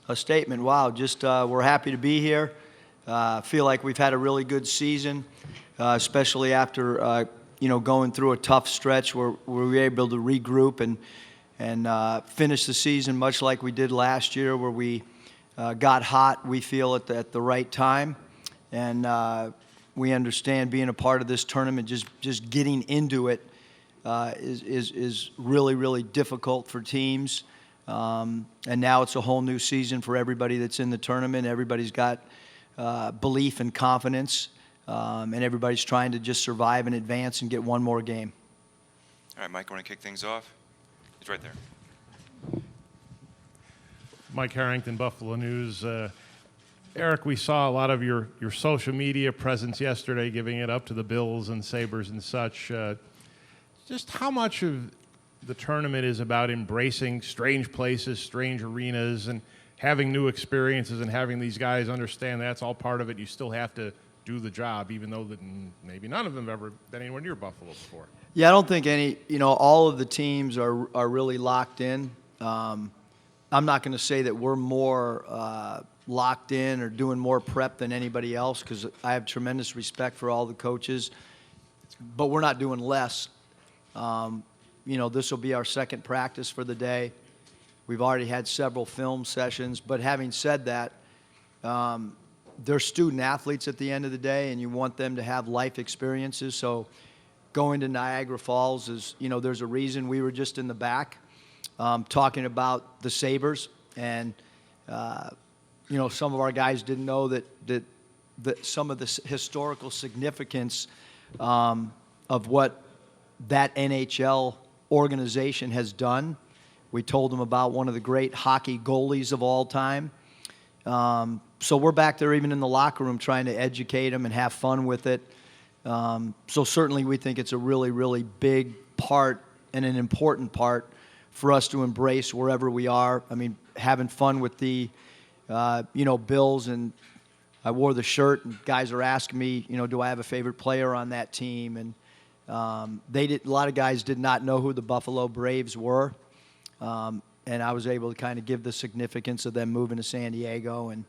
a statement. Wow, just we're happy to be here. Feel like we've had a really good season, especially after going through a tough stretch where we were able to regroup and finish the season much like we did last year, where we got hot, we feel, at the right time. And we understand being a part of this tournament, just getting into it is really, really difficult for teams. And now it's a whole new season for everybody that's in the tournament. Everybody's got belief and confidence, and everybody's trying to just survive and advance and get one more game. All right, Mike, want to kick things off? He's right there. Mike Harrington, Buffalo News. Eric, we saw a lot of your social media presence yesterday, giving it up to the Bills and Sabres and such. Just how much of the tournament is about embracing strange places, strange arenas, and having new experiences and having these guys understand that's all part of it. You still have to do the job, even though maybe none of them have ever been anywhere near Buffalo before. Yeah, I don't think all of the teams are really locked in. I'm not going to say that we're more locked in or doing more prep than anybody else, because I have tremendous respect for all the coaches, but we're not doing less. This will be our second practice for the day. We've already had several film sessions, but having said that, they're student athletes at the end of the day, and you want them to have life experiences. So going to Niagara Falls is, there's a reason. We were just in the back talking about the Sabres, and some of our guys didn't know that some of the historical significance of what that NHL organization has done. We told them about one of the great hockey goalies of all time. So we're back there even in the locker room trying to educate them and have fun with it. So certainly we think it's a really, really big part and an important part for us to embrace wherever we are. I mean, having fun with the, Bills, and I wore the shirt, and guys are asking me, do I have a favorite player on that team? And a lot of guys did not know who the Buffalo Braves were. And I was able to kind of give the significance of them moving to San Diego. And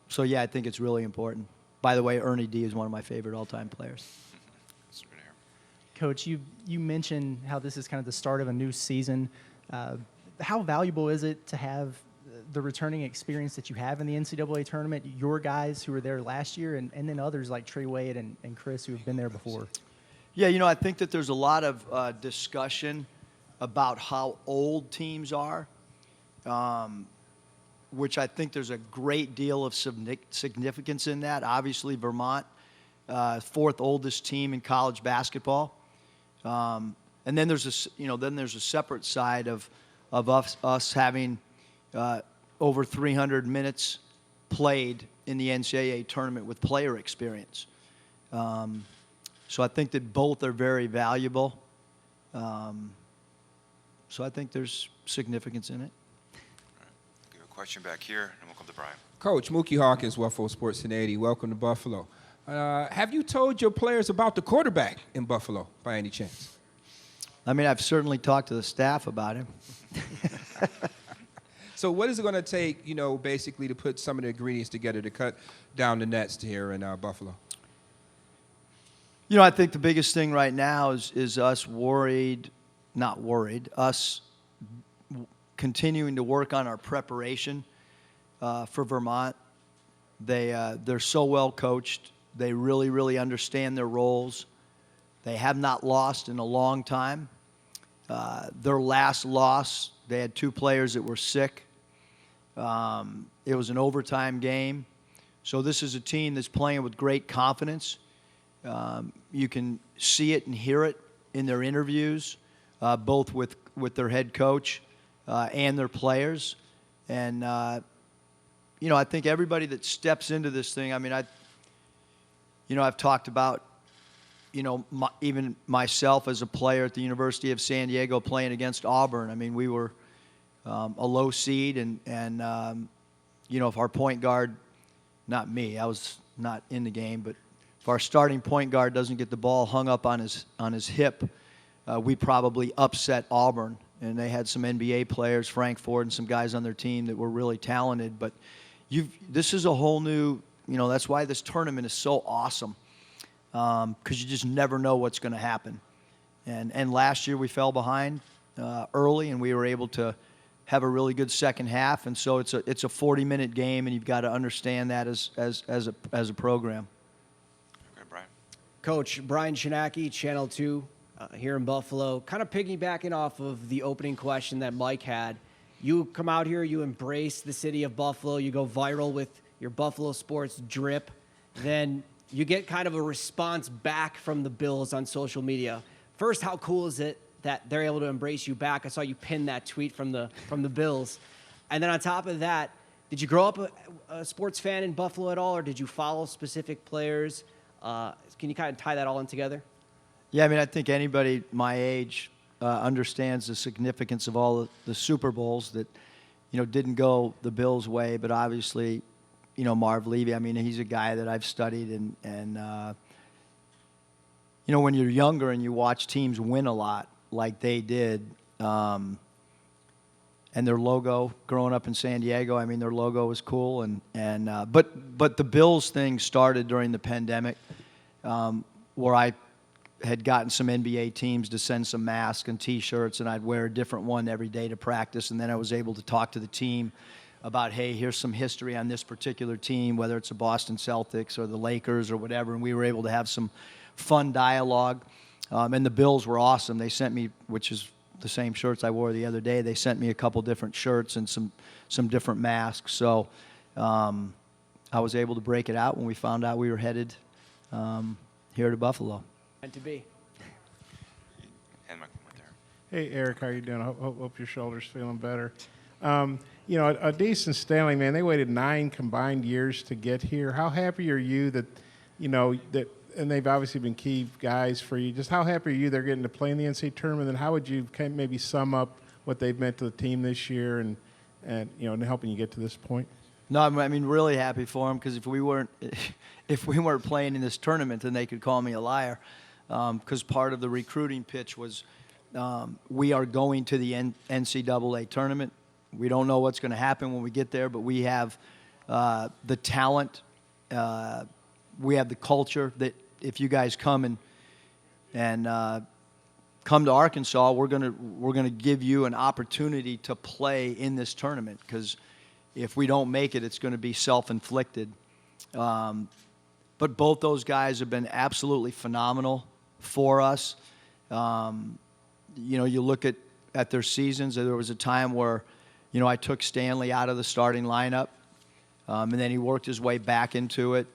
so, yeah, I think it's really important. By the way, Ernie D is one of my favorite all-time players. Coach, you mentioned how this is kind of the start of a new season. How valuable is it to have the returning experience that you have in the NCAA tournament, your guys who were there last year, and then others like Trey Wade and Chris who have been there before? Yeah, I think that there's a lot of discussion about how old teams are, which I think there's a great deal of significance in that. Obviously, Vermont, fourth oldest team in college basketball. And then there's a separate side of us having over 300 minutes played in the NCAA tournament with player experience. So I think that both are very valuable. So I think there's significance in it. All right. Give a question back here, and we'll come to Brian. Coach, Mookie Hawkins, Buffalo Sports 1080. Welcome to Buffalo. Have you told your players about the quarterback in Buffalo by any chance? I mean, I've certainly talked to the staff about him. So what is it going to take, basically to put some of the ingredients together to cut down the nets here in Buffalo? I think the biggest thing right now is us us continuing to work on our preparation for Vermont. They're so well coached. They really, really understand their roles. They have not lost in a long time. Their last loss, they had two players that were sick. It was an overtime game. So this is a team that's playing with great confidence. You can see it and hear it in their interviews, both with their head coach and their players. And, I think everybody that steps into this thing, I mean, I've talked about, even myself as a player at the University of San Diego playing against Auburn. I mean, we were a low seed, and if our point guard, not me, I was not in the game, but if our starting point guard doesn't get the ball hung up on his hip, we probably upset Auburn and they had some NBA players, Frank Ford and some guys on their team that were really talented. But this is a whole new, that's why this tournament is so awesome, because you just never know what's going to happen. And last year we fell behind early, and we were able to have a really good second half. And so it's a 40-minute game, and you've got to understand that as a program. Okay, Brian. Coach, Brian Shinaki, Channel 2, here in Buffalo. Kind of piggybacking off of the opening question that Mike had. You come out here, you embrace the city of Buffalo, you go viral with your Buffalo sports drip, then you get kind of a response back from the Bills on social media. First, how cool is it that they're able to embrace you back? I saw you pin that tweet from the Bills. And then on top of that, did you grow up a sports fan in Buffalo at all, or did you follow specific players? Can you kind of tie that all in together? Yeah, I mean, I think anybody my age understands the significance of all the Super Bowls that, didn't go the Bills' way, but obviously, Marv Levy, I mean, he's a guy that I've studied, and when you're younger and you watch teams win a lot like they did, and their logo, growing up in San Diego, I mean, their logo was cool, but the Bills thing started during the pandemic, where I had gotten some NBA teams to send some masks and T-shirts, and I'd wear a different one every day to practice, and then I was able to talk to the team about, hey, here's some history on this particular team, whether it's the Boston Celtics or the Lakers or whatever, and we were able to have some fun dialogue. And the Bills were awesome. They sent me, which is the same shirts I wore the other day, they sent me a couple different shirts and some different masks. So I was able to break it out when we found out we were headed here to Buffalo. Meant to be. And Michael went there. Hey, Eric, how you doing? I hope your shoulder's feeling better. A decent Stanley, man, they waited 9 combined years to get here. How happy are you that, and they've obviously been key guys for you. Just how happy are you they're getting to play in the NCAA tournament, and how would you kind of maybe sum up what they've meant to the team this year and helping you get to this point? No, I mean, really happy for them, because if we weren't playing in this tournament, then they could call me a liar, because part of the recruiting pitch was we are going to the NCAA tournament. We don't know what's going to happen when we get there, but we have the talent, we have the culture that if you guys come and come to Arkansas, we're gonna give you an opportunity to play in this tournament, because if we don't make it, it's going to be self-inflicted. But both those guys have been absolutely phenomenal for us. You look at their seasons. There was a time where, I took Stanley out of the starting lineup, and then he worked his way back into it.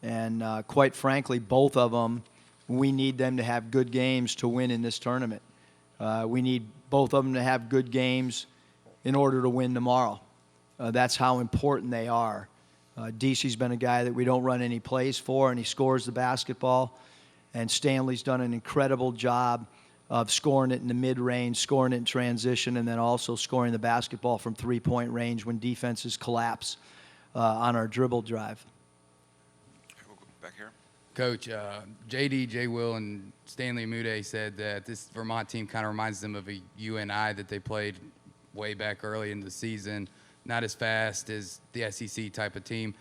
And quite frankly, both of them, we need them to have good games to win in this tournament. We need both of them to have good games in order to win tomorrow. That's how important they are. DC's been a guy that we don't run any plays for, and he scores the basketball. And Stanley's done an incredible job of scoring it in the mid-range, scoring it in transition, and then also scoring the basketball from three-point range when defenses collapse on our dribble drive. We'll go back here. Coach, JD, J. Will, and Stanley Mude said that this Vermont team kind of reminds them of a UNI that they played way back early in the season. Not as fast as the SEC type of team.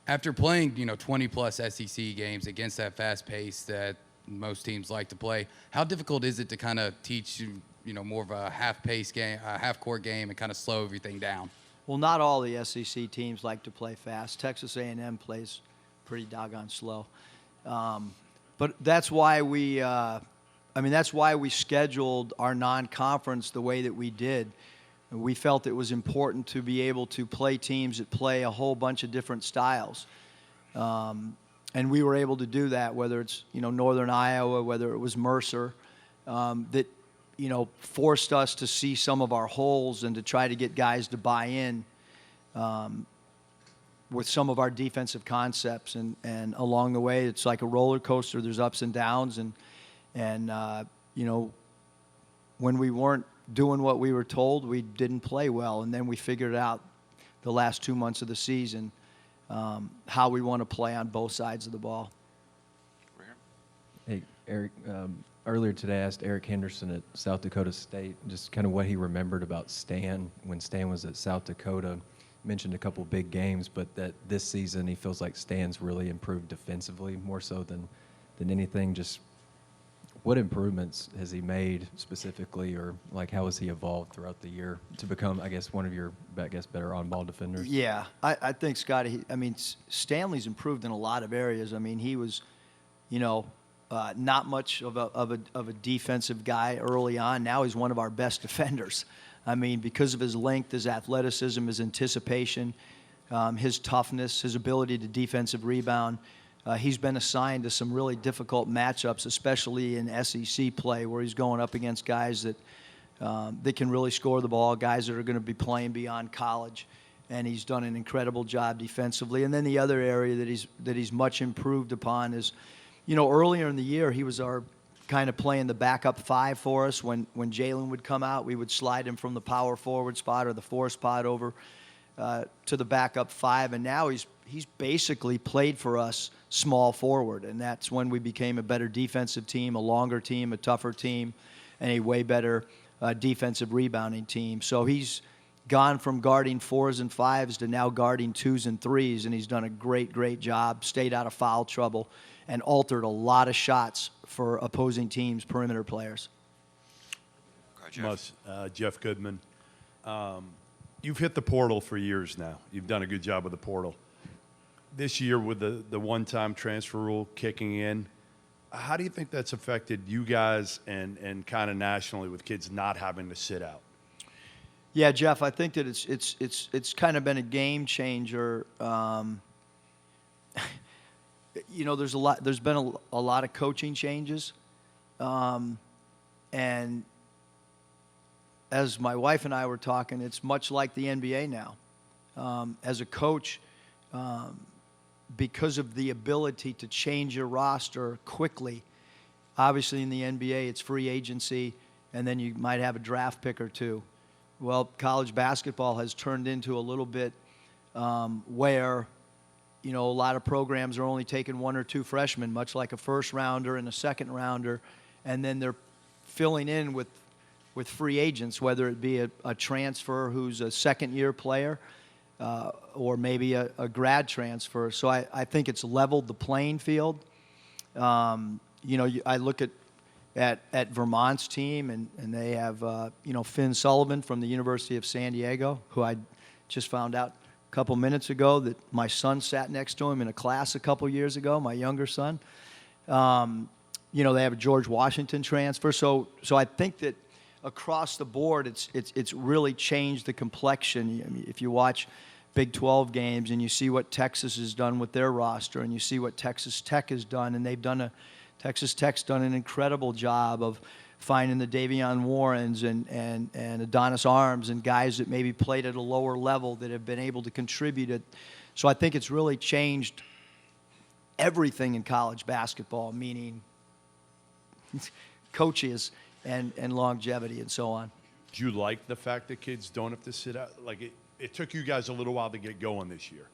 After playing, 20-plus SEC games against that fast pace that most teams like to play, how difficult is it to kind of teach, more of a half-pace game, a half-court game, and kind of slow everything down? Well, not all the SEC teams like to play fast. Texas A&M plays pretty doggone slow. But that's why that's why we scheduled our non-conference the way that we did. We felt it was important to be able to play teams that play a whole bunch of different styles. And we were able to do that, whether it's, Northern Iowa, whether it was Mercer, that, forced us to see some of our holes and to try to get guys to buy in with some of our defensive concepts. And along the way, it's like a roller coaster. There's ups and downs. And when we weren't doing what we were told, we didn't play well. And then we figured out the last 2 months of the season how we want to play on both sides of the ball. We're here. Hey, Eric, earlier today, I asked Eric Henderson at South Dakota State just kind of what he remembered about Stan when Stan was at South Dakota. Mentioned a couple big games, but that this season he feels like Stan's really improved defensively more so than anything. Just what improvements has he made specifically, or like how has he evolved throughout the year to become, I guess, one of your, better on-ball defenders? Yeah, I think Scotty. I mean, Stanley's improved in a lot of areas. I mean, he was, not much of a defensive guy early on. Now he's one of our best defenders. I mean, because of his length, his athleticism, his anticipation, his toughness, his ability to defensive rebound. He's been assigned to some really difficult matchups, especially in SEC play, where he's going up against guys that can really score the ball, guys that are going to be playing beyond college. And he's done an incredible job defensively. And then the other area that he's much improved upon is, earlier in the year he was our kind of playing the backup five for us. When Jalen would come out, we would slide him from the power forward spot or the four spot over to the backup five. And now he's basically played for us small forward. And that's when we became a better defensive team, a longer team, a tougher team, and a way better defensive rebounding team. So he's gone from guarding fours and fives to now guarding twos and threes, and he's done a great job, stayed out of foul trouble, and altered a lot of shots for opposing teams' perimeter players. Go ahead, Jeff. Jeff Goodman. You've hit the portal for years now. You've done a good job with the portal. This year with the one-time transfer rule kicking in, how do you think that's affected you guys and kind of nationally with kids not having to sit out? Yeah, Jeff, I think that it's kind of been a game changer. There's been a lot of coaching changes, and as my wife and I were talking, it's much like the NBA now. As a coach, because of the ability to change your roster quickly, obviously in the NBA it's free agency, and then you might have a draft pick or two. Well, college basketball has turned into a little bit where, a lot of programs are only taking one or two freshmen, much like a first rounder and a second rounder, and then they're filling in with free agents, whether it be a transfer who's a second-year player or maybe a grad transfer. So I think it's leveled the playing field. I look at Vermont's team, and they have, Finn Sullivan from the University of San Diego, who I just found out a couple minutes ago that my son sat next to him in a class a couple years ago, my younger son. They have a George Washington transfer. So I think that across the board, it's really changed the complexion. I mean, if you watch Big 12 games and you see what Texas has done with their roster, and you see what Texas Tech has done, and Texas Tech's done an incredible job of finding the Davion Warrens and Adonis Arms and guys that maybe played at a lower level that have been able to contribute. So I think it's really changed everything in college basketball, meaning coaches and longevity and so on. Do you like the fact that kids don't have to sit out? Like it took you guys a little while to get going this year,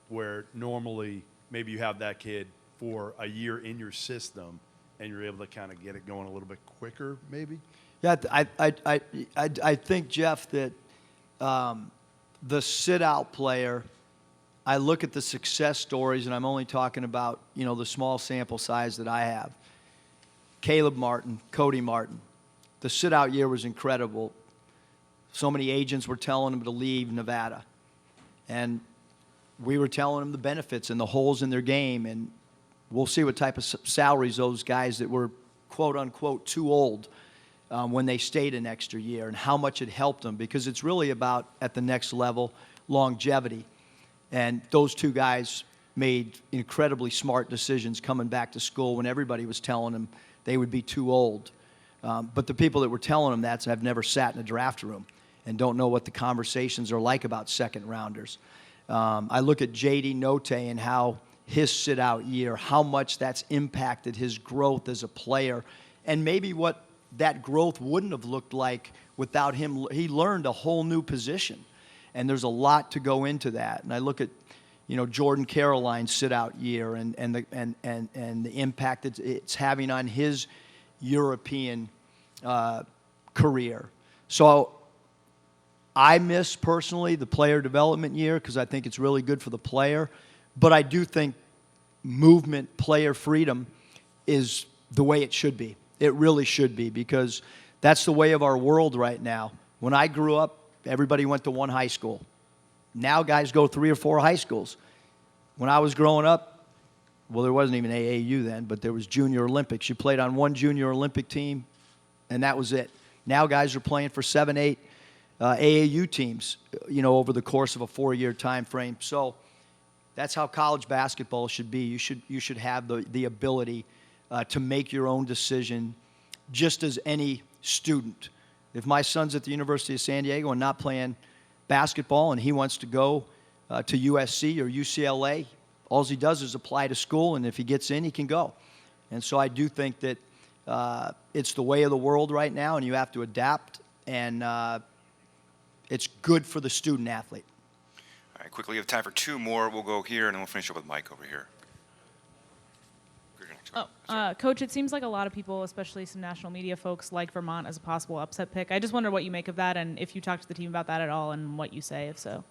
where normally maybe you have that kid for a year in your system and you're able to kind of get it going a little bit quicker, maybe? Yeah, I think, Jeff, that the sit-out player, I look at the success stories, and I'm only talking about, the small sample size that I have. Caleb Martin, Cody Martin. The sit-out year was incredible. So many agents were telling him to leave Nevada. And we were telling them the benefits and the holes in their game, and we'll see what type of salaries those guys that were quote-unquote too old when they stayed an extra year, and how much it helped them, because it's really about, at the next level, longevity. And those two guys made incredibly smart decisions coming back to school when everybody was telling them they would be too old. But the people that were telling them that have never sat in a draft room and don't know what the conversations are like about second-rounders. I look at J.D. Note and how his sit-out year, how much that's impacted his growth as a player, and maybe what that growth wouldn't have looked like without him. He learned a whole new position, and there's a lot to go into that. And I look at, Jordan Caroline's sit-out year and the impact it's having on his European career. So I miss personally the player development year because I think it's really good for the player. But I do think movement, player freedom is the way it should be. It really should be, because that's the way of our world right now. When I grew up, everybody went to one high school. Now guys go 3 or 4 high schools. When I was growing up, well, there wasn't even AAU then, but there was Junior Olympics. You played on one Junior Olympic team, and that was it. Now guys are playing for 7, 8 AAU teams, over the course of a 4-year time frame. So that's how college basketball should be. You should have the ability to make your own decision, just as any student. If my son's at the University of San Diego and not playing basketball and he wants to go to USC or UCLA, all he does is apply to school, and if he gets in, he can go. And so I do think that it's the way of the world right now, and you have to adapt, and it's good for the student athlete. All right, quickly, we have time for 2 more. We'll go here, and then we'll finish up with Mike over here. Coach, it seems like a lot of people, especially some national media folks, like Vermont as a possible upset pick. I just wonder what you make of that, and if you talk to the team about that at all, and what you say, if so.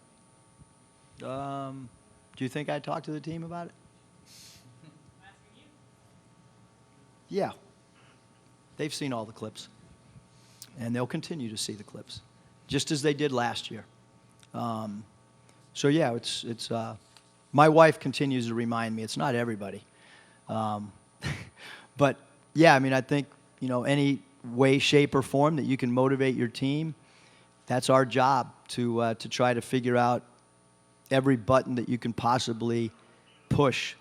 Do you think I talked to the team about it? Yeah. They've seen all the clips, and they'll continue to see the clips, just as they did last year. So yeah, it's. My wife continues to remind me it's not everybody. But yeah, I mean, I think, any way, shape, or form that you can motivate your team, that's our job to try to figure out every button that you can possibly push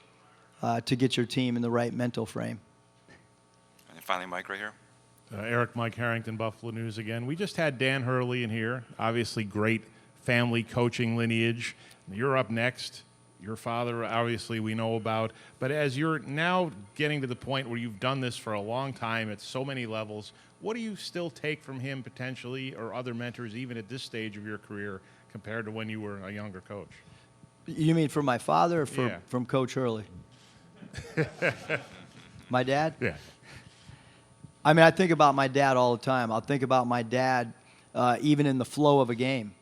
to get your team in the right mental frame. And then finally, Mike right here. Eric, Mike Harrington, Buffalo News again. We just had Dan Hurley in here, obviously great family coaching lineage. You're up next. Your father, obviously, we know about. But as you're now getting to the point where you've done this for a long time at so many levels, what do you still take from him potentially, or other mentors, even at this stage of your career, compared to when you were a younger coach? You mean from my father or Yeah. from Coach Hurley? My dad? Yeah. I mean, I think about my dad all the time. I'll think about my dad even in the flow of a game.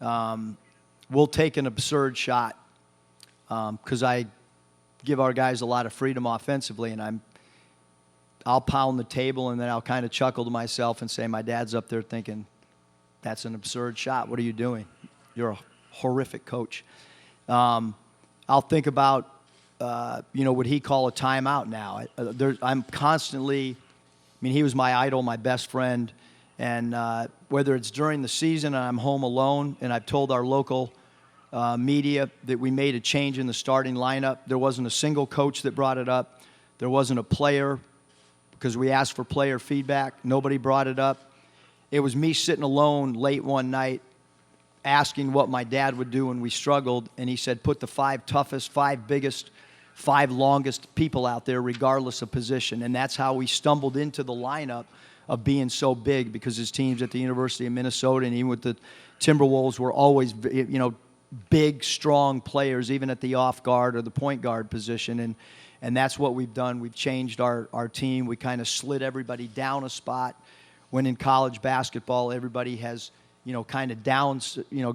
We'll take an absurd shot because I give our guys a lot of freedom offensively, and I'll pound the table, and then I'll kind of chuckle to myself and say, my dad's up there thinking, that's an absurd shot. What are you doing? You're a horrific coach. I'll think about, what he call a timeout now. I'm constantly, he was my idol, my best friend, and whether it's during the season and I'm home alone, and I've told our local media that we made a change in the starting lineup, there wasn't a single coach that brought it up. There wasn't a player, because we asked for player feedback. Nobody brought it up. It was me sitting alone late one night asking what my dad would do when we struggled, and he said, put the 5 toughest, 5 biggest, 5 longest people out there regardless of position. And that's how we stumbled into the lineup of being so big, because his teams at the University of Minnesota and even with the Timberwolves were always, big, strong players, even at the off guard or the point guard position. And that's what we've done. We've changed our team. We kind of slid everybody down a spot, when in college basketball, everybody has, kind of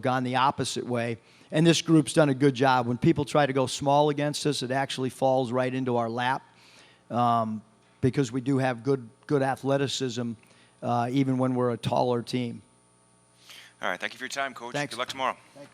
gone the opposite way. And this group's done a good job. When people try to go small against us, it actually falls right into our lap, because we do have good athleticism, even when we're a taller team. All right, thank you for your time, Coach. Thanks. Good luck tomorrow. Thank you.